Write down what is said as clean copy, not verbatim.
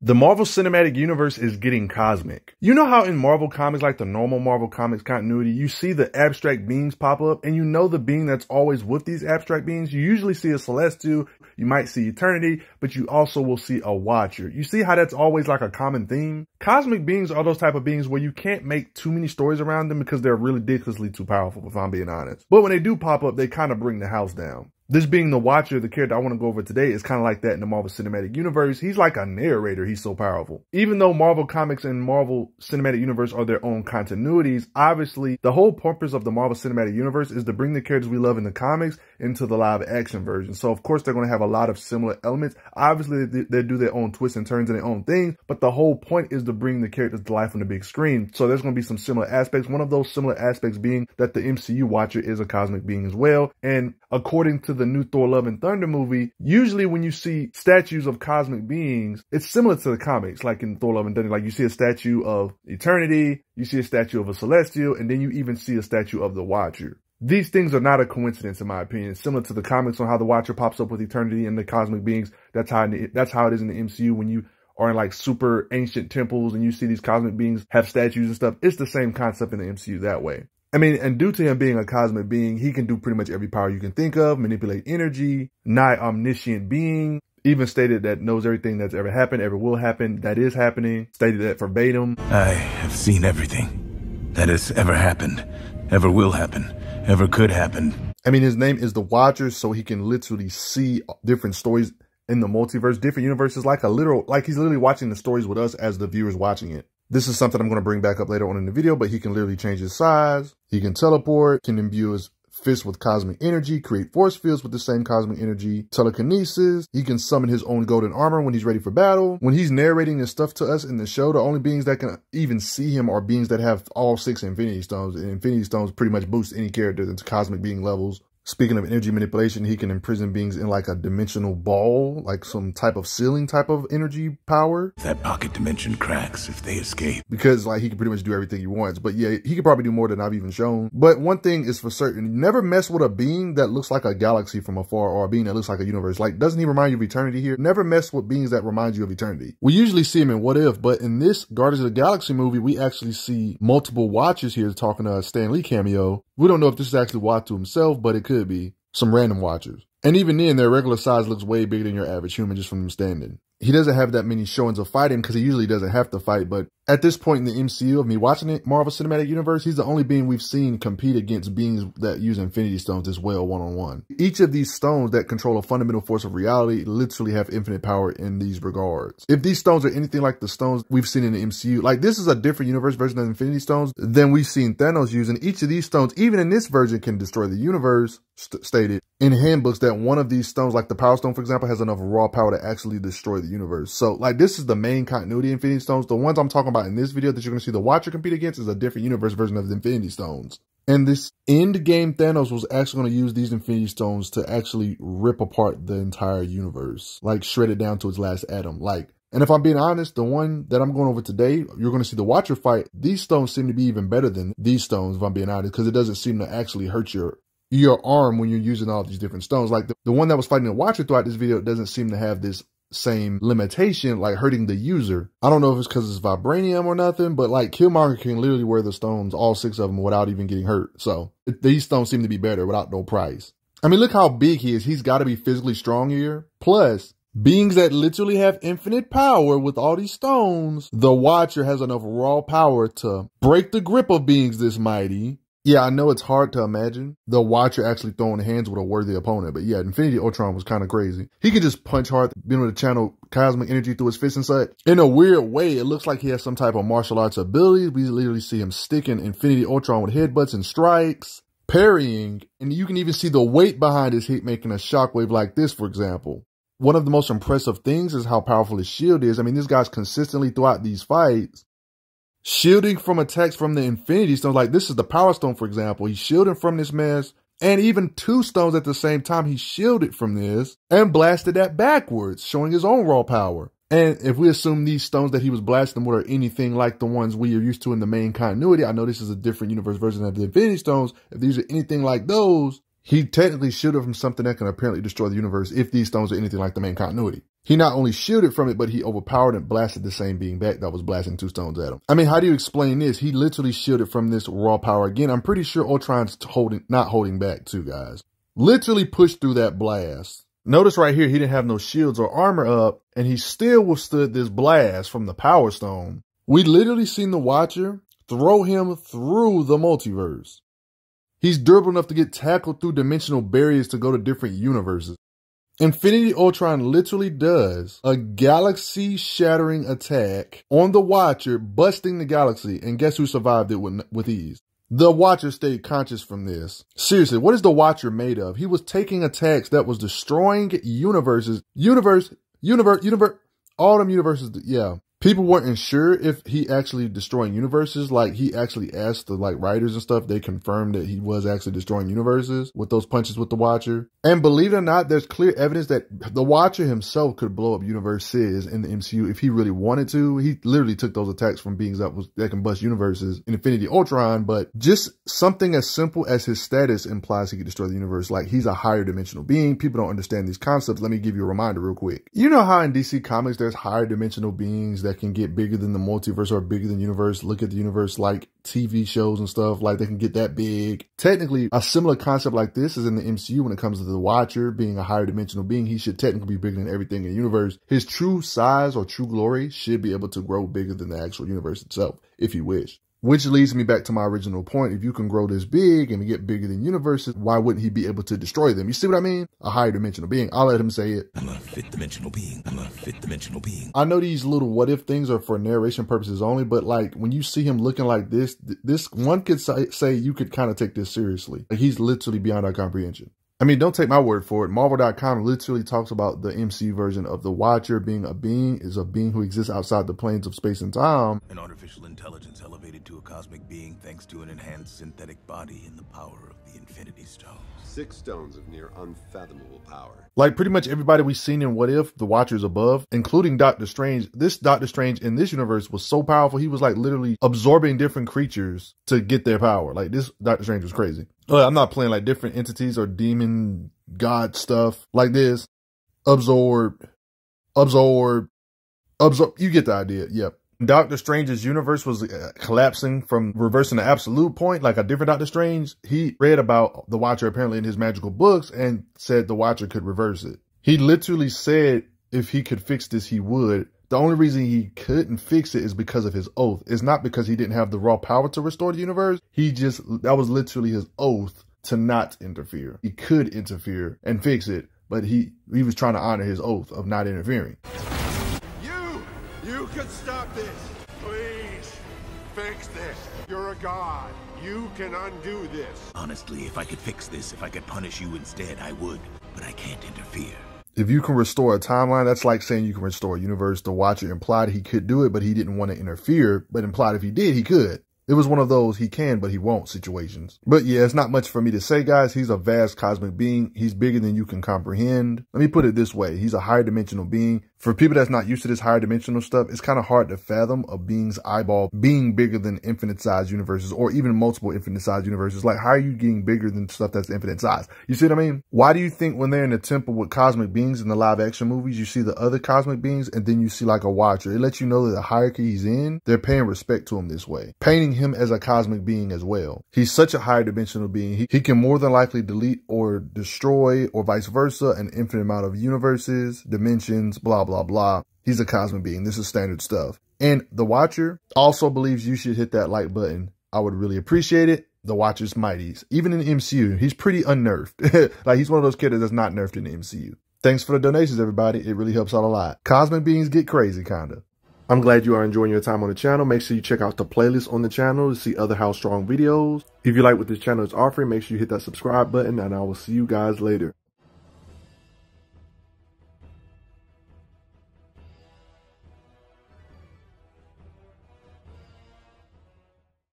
The Marvel Cinematic Universe is getting cosmic. You know how in Marvel Comics, like the normal Marvel Comics continuity, you see the abstract beings pop up, and you know the being that's always with these abstract beings? You usually see a Celestial, you might see Eternity, but you also will see a Watcher. You see how that's always like a common theme? Cosmic beings are those type of beings where you can't make too many stories around them because they're really ridiculously too powerful, if I'm being honest. But when they do pop up, they kind of bring the house down. This being the Watcher, the character I want to go over today, is kind of like that in the Marvel Cinematic Universe. He's like a narrator. He's so powerful. Even though Marvel Comics and Marvel Cinematic Universe are their own continuities, obviously the whole purpose of the Marvel Cinematic Universe is to bring the characters we love in the comics into the live action version. So of course they're going to have a lot of similar elements. Obviously they do their own twists and turns and their own things, but the whole point is to bring the characters to life on the big screen. So there's going to be some similar aspects. One of those similar aspects being that the MCU Watcher is a cosmic being as well. And according to the new Thor Love and Thunder movie, usually when you see statues of cosmic beings, it's similar to the comics. Like in Thor Love and Thunder, like you see a statue of Eternity, you see a statue of a Celestial, and then you even see a statue of the Watcher. These things are not a coincidence, in my opinion. It's similar to the comics on how the Watcher pops up with Eternity and the cosmic beings. That's how it is in the MCU when you are in like super ancient temples and you see these cosmic beings have statues and stuff. It's the same concept in the MCU that way. I mean, and due to him being a cosmic being, he can do pretty much every power you can think of, manipulate energy, nigh omniscient being, even stated that knows everything that's ever happened, ever will happen, that is happening, stated that verbatim. I have seen everything that has ever happened, ever will happen, ever could happen. I mean, his name is the Watcher, so he can literally see different stories in the multiverse, different universes, like he's literally watching the stories with us as the viewers watching it. This is something I'm going to bring back up later on in the video, but he can literally change his size. He can teleport, can imbue his fist with cosmic energy, create force fields with the same cosmic energy, telekinesis. He can summon his own golden armor when he's ready for battle. When he's narrating his stuff to us in the show, the only beings that can even see him are beings that have all 6 Infinity Stones. And Infinity Stones pretty much boost any character into cosmic being levels. Speaking of energy manipulation, he can imprison beings in like a dimensional ball, like some type of ceiling type of energy power. That pocket dimension cracks if they escape. Because like he can pretty much do everything he wants. But yeah, he could probably do more than I've even shown. But one thing is for certain, never mess with a being that looks like a galaxy from afar or a being that looks like a universe. Like, doesn't he remind you of Eternity here? Never mess with beings that remind you of Eternity. We usually see him in What If, but in this Guardians of the Galaxy movie, we actually see multiple Watchers here talking to a Stan Lee cameo. We don't know if this is actually Uatu himself, but it could be some random Watchers. And even then, their regular size looks way bigger than your average human just from them standing. He doesn't have that many showings of fighting because he usually doesn't have to fight. But at this point in the MCU, of me watching it, Marvel Cinematic Universe, he's the only being we've seen compete against beings that use Infinity Stones as well, one-on-one. Each of these stones that control a fundamental force of reality literally have infinite power in these regards. If these stones are anything like the stones we've seen in the MCU, like this is a different universe version of Infinity Stones than we've seen Thanos using. Each of these stones, even in this version, can destroy the universe, stated in handbooks that one of these stones, like the Power Stone, for example, has enough raw power to actually destroy the universe. So like this is the main continuity of Infinity Stones. The ones I'm talking about in this video that you're going to see the Watcher compete against is a different universe version of the Infinity Stones. And this end game Thanos was actually going to use these Infinity Stones to actually rip apart the entire universe, like shred it down to its last atom. And if I'm being honest, the one that I'm going over today, you're going to see the Watcher fight. These stones seem to be even better than these stones, if I'm being honest, because it doesn't seem to actually hurt your arm when you're using all these different stones. Like the one that was fighting the Watcher throughout this video doesn't seem to have this same limitation, like hurting the user. I don't know if it's because it's vibranium or nothing, but like Killmonger can literally wear the stones, all 6 of them, without even getting hurt. So these stones seem to be better without no price. I mean, look how big he is. He's got to be physically strong here. Plus, beings that literally have infinite power with all these stones, the Watcher has enough raw power to break the grip of beings this mighty. Yeah, I know it's hard to imagine the Watcher actually throwing hands with a worthy opponent, but yeah, Infinity Ultron was kind of crazy. He could just punch hard, being able to channel cosmic energy through his fists and such. In a weird way, it looks like he has some type of martial arts ability. We literally see him sticking Infinity Ultron with headbutts and strikes, parrying, and you can even see the weight behind his hit making a shockwave like this, for example. One of the most impressive things is how powerful his shield is. I mean, this guy's consistently throughout these fights shielding from attacks from the Infinity Stones. Like this is the Power Stone, for example. He's shielding from this mess. And even 2 stones at the same time, he shielded from this and blasted that backwards, showing his own raw power. And if we assume these stones that he was blasting with are anything like the ones we are used to in the main continuity, I know this is a different universe version of the Infinity Stones. If these are anything like those, he technically shielded from something that can apparently destroy the universe if these stones are anything like the main continuity. He not only shielded from it, but he overpowered and blasted the same being back that was blasting 2 stones at him. I mean, how do you explain this? He literally shielded from this raw power again. I'm pretty sure Ultron's not holding back too, guys. Literally pushed through that blast. Notice right here, he didn't have no shields or armor up, and he still withstood this blast from the Power Stone. We literally seen the Watcher throw him through the multiverse. He's durable enough to get tackled through dimensional barriers to go to different universes. Infinity Ultron literally does a galaxy-shattering attack on the Watcher, busting the galaxy, and guess who survived it with ease? The Watcher stayed conscious from this. Seriously, what is the Watcher made of? He was taking attacks that was destroying universes. All them universes, yeah. People weren't sure if he actually destroying universes. Like, he actually asked the writers and stuff. They confirmed that he was actually destroying universes with those punches with the Watcher. And believe it or not, there's clear evidence that the Watcher himself could blow up universes in the MCU if he really wanted to. He literally took those attacks from beings that can bust universes in Infinity Ultron. But just something as simple as his status implies he could destroy the universe. Like, he's a higher dimensional being. People don't understand these concepts. Let me give you a reminder real quick. You know how in DC Comics there's higher dimensional beings that can get bigger than the multiverse or bigger than universe. Look at the universe like TV shows and stuff, like they can get that big. Technically, a similar concept like this is in the MCU when it comes to the Watcher being a higher dimensional being. He should technically be bigger than everything in the universe. His true size or true glory should be able to grow bigger than the actual universe itself, if he wished. Which leads me back to my original point. If you can grow this big and get bigger than universes, why wouldn't he be able to destroy them? You see what I mean? A higher dimensional being. I'll let him say it. I'm a fifth dimensional being. I'm a fifth dimensional being. I know these little what if things are for narration purposes only, but like when you see him looking like this one could say you could kind of take this seriously. Like, he's literally beyond our comprehension. I mean, don't take my word for it. Marvel.com literally talks about the MCU version of the Watcher being a being who exists outside the planes of space and time. An artificial intelligence elevated to a cosmic being thanks to an enhanced synthetic body and the power of the Infinity Stone. 6 stones of near unfathomable power. Like pretty much everybody we've seen in What If, the Watcher's above, including Doctor Strange. This Doctor Strange in this universe was so powerful, he was like literally absorbing different creatures to get their power. Like, this Doctor Strange was crazy. I'm not playing like different entities or demon god stuff like this. Absorb. You get the idea. Yep. Doctor Strange's universe was collapsing from reversing the absolute point, like a different Doctor Strange. He read about the Watcher apparently in his magical books and said the Watcher could reverse it. He literally said if he could fix this, he would. The only reason he couldn't fix it is because of his oath. It's not because he didn't have the raw power to restore the universe. That was literally his oath to not interfere. He could interfere and fix it, but he was trying to honor his oath of not interfering. You can stop this. Please, fix this. You're a god. You can undo this. Honestly, if I could fix this, if I could punish you instead, I would. But I can't interfere. If you can restore a timeline, that's like saying you can restore a universe. The Watcher implied he could do it, but he didn't want to interfere, but implied if he did, he could. It was one of those he can, but he won't situations. But yeah, it's not much for me to say, guys. He's a vast cosmic being. He's bigger than you can comprehend. Let me put it this way. He's a higher dimensional being. For people that's not used to this higher dimensional stuff, it's kind of hard to fathom a being's eyeball being bigger than infinite size universes or even multiple infinite size universes. Like, how are you getting bigger than stuff that's infinite size? You see what I mean? Why do you think when they're in the temple with cosmic beings in the live action movies, you see the other cosmic beings and then you see like a Watcher? It lets you know that the hierarchy he's in, they're paying respect to him this way, painting him as a cosmic being as well. He's such a higher dimensional being. He can more than likely delete or destroy or vice versa an infinite amount of universes, dimensions, blah, blah, blah. He's a cosmic being. This is standard stuff. And the Watcher also believes you should hit that like button. I would really appreciate it. The Watcher's mighties. Even in the MCU, he's pretty unnerved. Like, he's one of those characters that's not nerfed in the MCU. Thanks for the donations, everybody. It really helps out a lot. Cosmic beings get crazy, kinda. I'm glad you are enjoying your time on the channel. Make sure you check out the playlist on the channel to see other How Strong videos. If you like what this channel is offering, make sure you hit that subscribe button, and I will see you guys later.